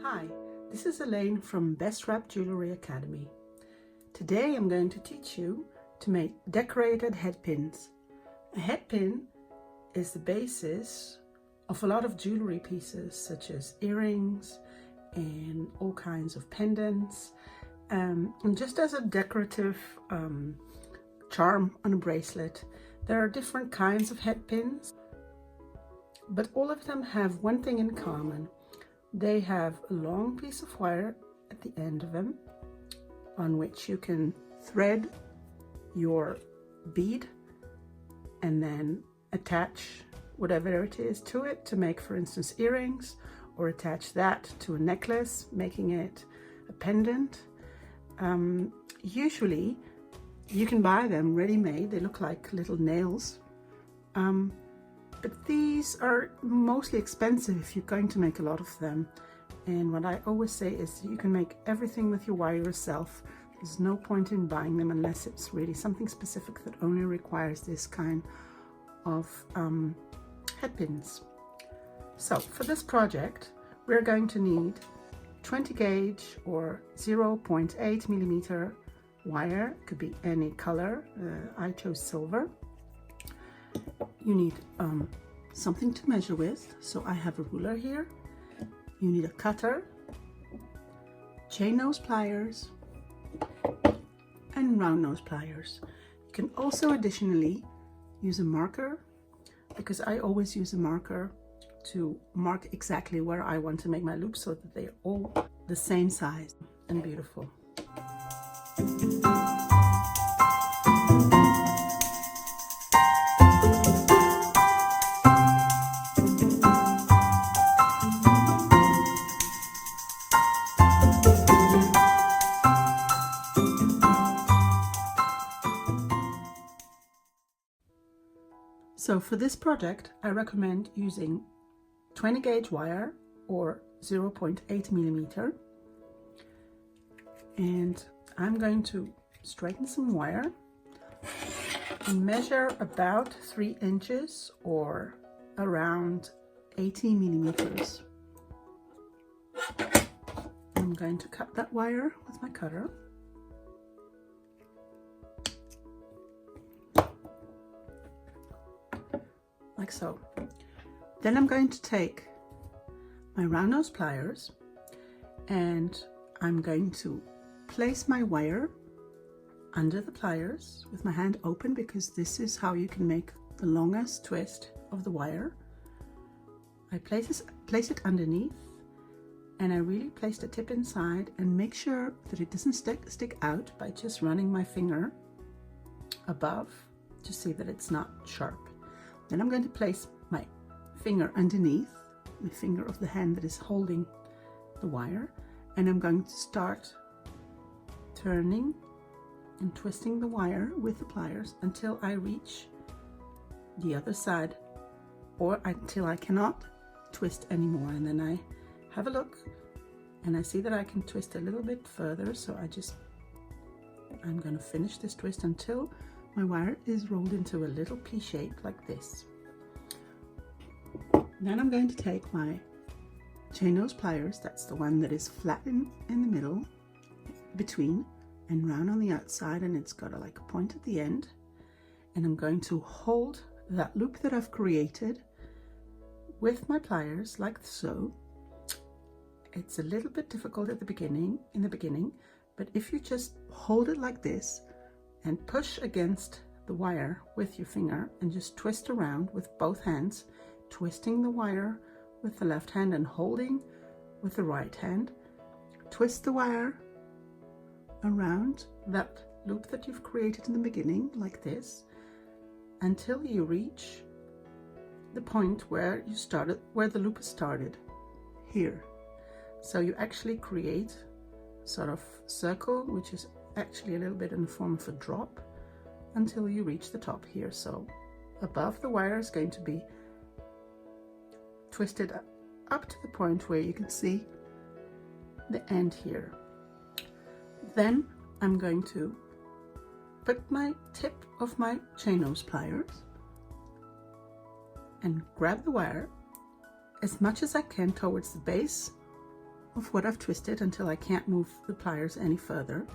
Hi, this is Elaine from Best Wrap Jewelry Academy. Today I'm going to teach you to make decorated head pins. A head pin is the basis of a lot of jewelry pieces such as earrings and all kinds of pendants, and just as a decorative charm on a bracelet. There are different kinds of head pins, but all of them have one thing in common. They have a long piece of wire at the end of them on which you can thread your bead and then attach whatever it is to it to make, for instance, earrings, or attach that to a necklace, making it a pendant. Usually you can buy them ready-made. They look like little nails. But these are mostly expensive if you're going to make a lot of them. And what I always say is you can make everything with your wire yourself. There's no point in buying them unless it's really something specific that only requires this kind of head pins. So for this project, we're going to need 20 gauge or 0.8 millimeter wire. It could be any color. I chose silver. You need something to measure with, so I have a ruler here. You need a cutter, chain nose pliers, and round nose pliers. You can also additionally use a marker, because I always use a marker to mark exactly where I want to make my loops so that they're all the same size and beautiful. So for this project, I recommend using 20 gauge wire or 0.8 millimeter. And I'm going to straighten some wire and measure about 3 inches or around 80 millimeters. I'm going to cut that wire with my cutter. Like so. Then I'm going to take my round nose pliers and I'm going to place my wire under the pliers with my hand open, because this is how you can make the longest twist of the wire. I place it underneath, and I really place the tip inside and make sure that it doesn't stick out by just running my finger above to see that it's not sharp. Then I'm going to place my finger underneath, the finger of the hand that is holding the wire, and I'm going to start turning and twisting the wire with the pliers until I reach the other side, or until I cannot twist anymore. And then I have a look and I see that I can twist a little bit further, so I'm going to finish this twist until my wire is rolled into a little pea shape like this. Then I'm going to take my chain nose pliers, that's the one that is flat in the middle, between, and round on the outside, and it's got like a point at the end. And I'm going to hold that loop that I've created with my pliers like so. It's a little bit difficult at the beginning, but if you just hold it like this and push against the wire with your finger and just twist around with both hands, twisting the wire with the left hand and holding with the right hand, twist the wire around that loop that you've created in the beginning like this until you reach the point where you started, where the loop started here. So you actually create sort of circle, which is actually a little bit in the form of a drop, until you reach the top here. So above the wire is going to be twisted up to the point where you can see the end here. Then I'm going to put my tip of my chain nose pliers and grab the wire as much as I can towards the base of what I've twisted until I can't move the pliers any further,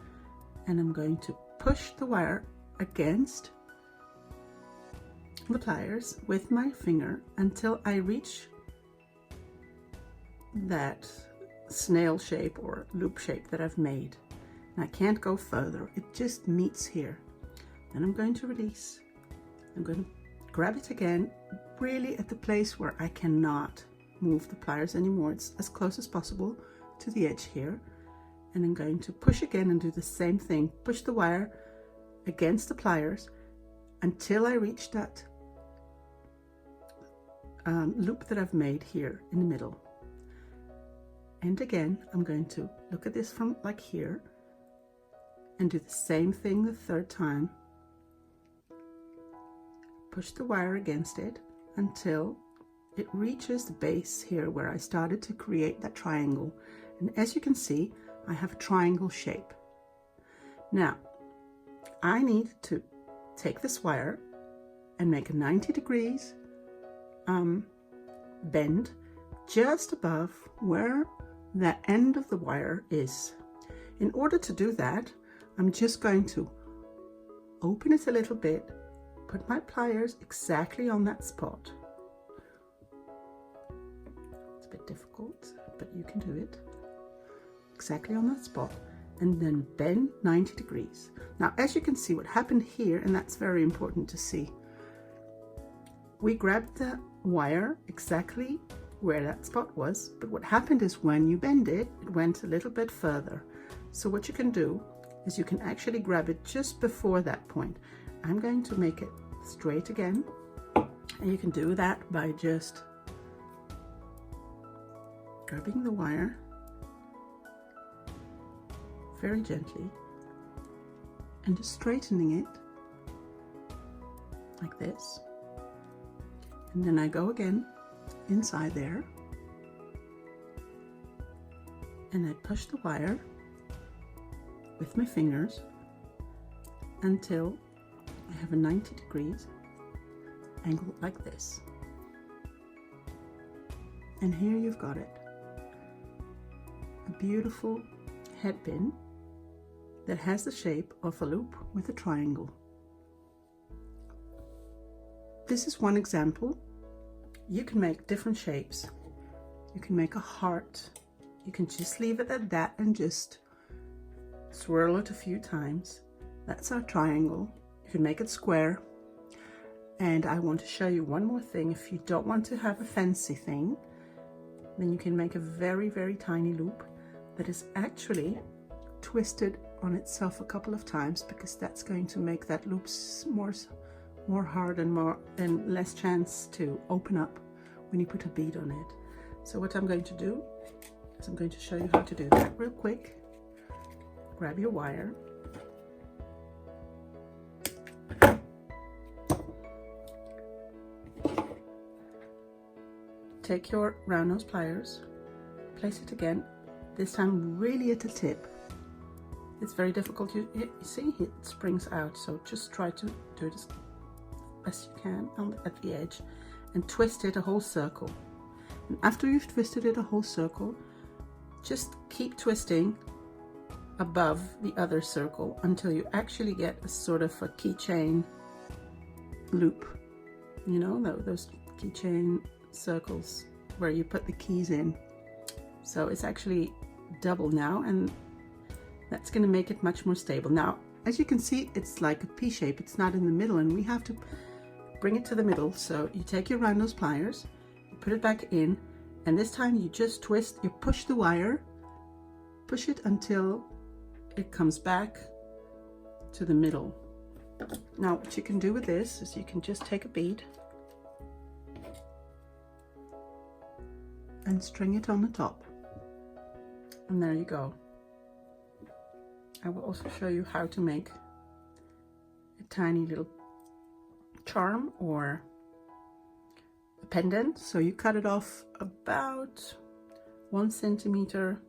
and I'm going to push the wire against the pliers with my finger until I reach that snail shape or loop shape that I've made. And I can't go further, it just meets here. Then I'm going to release. I'm going to grab it again, really at the place where I cannot move the pliers anymore. It's as close as possible to the edge here. And I'm going to push again and do the same thing. Push the wire against the pliers until I reach that loop that I've made here in the middle. And again, I'm going to look at this from like here and do the same thing the third time. Push the wire against it until it reaches the base here where I started to create that triangle. And as you can see, I have a triangle shape. Now, I need to take this wire and make a 90 degrees bend just above where that end of the wire is. In order to do that, I'm just going to open it a little bit, put my pliers exactly on that spot. It's a bit difficult, but you can do it. Exactly on that spot, and then bend 90 degrees. Now, as you can see, what happened here, and that's very important to see, we grabbed the wire exactly where that spot was, but what happened is when you bend it, it went a little bit further. So what you can do is you can actually grab it just before that point. I'm going to make it straight again, and you can do that by just grabbing the wire very gently and just straightening it like this. And then I go again inside there and I push the wire with my fingers until I have a 90 degrees angle like this. And here you've got it, a beautiful head pin that has the shape of a loop with a triangle. This is one example. You can make different shapes. You can make a heart. You can just leave it at that and just swirl it a few times. That's our triangle. You can make it square. And I want to show you one more thing. If you don't want to have a fancy thing, then you can make a very, very tiny loop that is actually twisted on itself a couple of times, because that's going to make that loop more hard and less chance to open up when you put a bead on it. So what I'm going to do is I'm going to show you how to do that real quick. Grab your wire, take your round nose pliers, place it again, this time really at the tip. It's very difficult, you see it springs out, so just try to do it as best you can at the edge and twist it a whole circle. And after you've twisted it a whole circle, just keep twisting above the other circle until you actually get a sort of a keychain loop. You know, those keychain circles where you put the keys in. So it's actually double now, and that's going to make it much more stable. Now, as you can see, it's like a P shape. It's not in the middle, and we have to bring it to the middle. So you take your round nose pliers, you put it back in, and this time you just twist, you push the wire, push it until it comes back to the middle. Now, what you can do with this is you can just take a bead and string it on the top. And there you go. I will also show you how to make a tiny little charm or a pendant. So you cut it off about 1 centimeter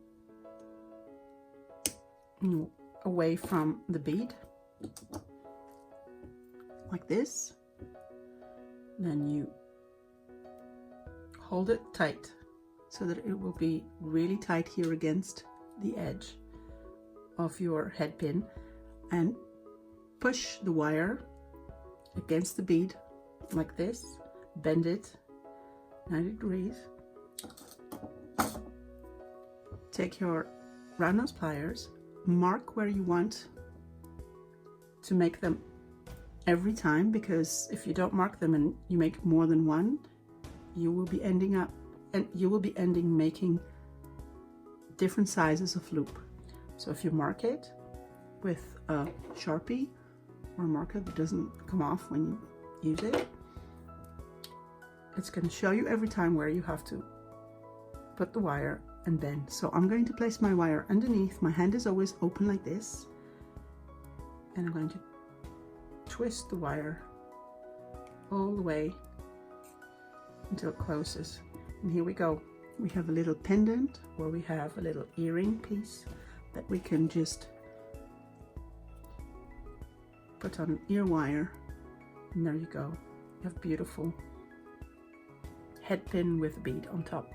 away from the bead, like this. Then you hold it tight so that it will be really tight here against the edge of your head pin, and push the wire against the bead like this, bend it 90 degrees, take your round nose pliers, mark where you want to make them every time, because if you don't mark them and you make more than one, you will be ending making different sizes of loop. So if you mark it with a Sharpie or a marker that doesn't come off when you use it, it's going to show you every time where you have to put the wire and bend. So I'm going to place my wire underneath. My hand is always open like this, and I'm going to twist the wire all the way until it closes. And here we go. We have a little pendant, or we have a little earring piece that we can just put on an ear wire, and there you go. You have beautiful head pin with a bead on top.